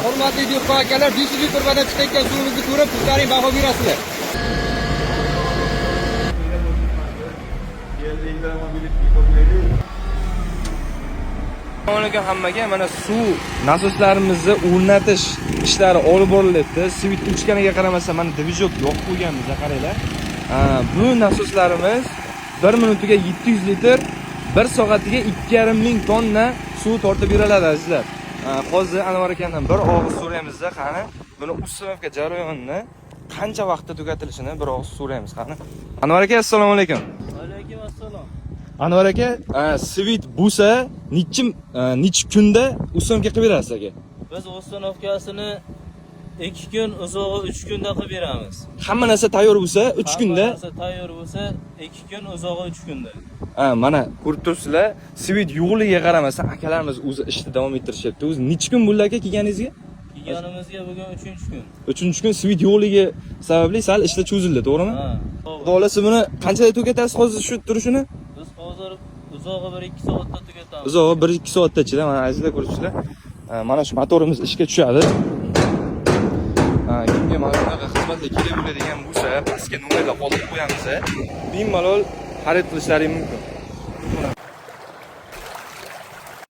hurmatli dehqon akalar, 500 litr badan chiqayotgan suvimizni ko'rib, sizlaring baho berasizlar. Assalomu alaykum hammaga. Mana suv nasoslarimizni o'rnatish ishlari olib borilyapti. Svit o'chganiga qaramasdan mana dvijok yoqib qo'yganmiz, qaranglar. Bu nasoslarimiz 1 minutiga 700 litr, 1 soatiga 2,5 ming tonna suv tortib beradi azizlar. Hozir Anvar akamdan bir og'iz so'raymiz-da, qani buni ustavka jarayonni qancha vaqtda tugatilishini bir og'iz so'raymiz, qani. Anvar aka, assalomu alaykum. Alaykum assalom. Anvar aka, svit bo'lsa necha kunda ustavka qilib berasiz aka? Biz ustavkasini 2 kun, uzog'i 3 kunda qilib beramiz. Hamma narsa tayyor bo'lsa 3 kunda. Hamma narsa tayyor bo'lsa 2 kun, uzog'i 3 kunda. Mana ko'rib turibsizlar, svit yo'qligiga qaramasdan akalarimiz o'zi ishni davom ettirishyapti. O'zi necha kun bo'ldi aka kelganingizga? Kelganimizga bugun 3-kun. 3-kun svit yo'qligi sababli sal ishlar cho'zildi, to'g'rimi? Ha. Xudo xolasa buni qanchada tugatasiz hozir shu turishini? Biz hozir uzog'i 1-2 soatda tugatamiz. Uzog'i 1-2 soatda ichida, mana azizlar ko'ribsizlar. Mana shu motorimiz ishga tushadi. Kimga mana bunaqa xizmatga kelib bo'ladigan bo'lsa, pastga nomerlar qoldirib qo'yamiz. Bemalol xarid qilishlaring mumkin.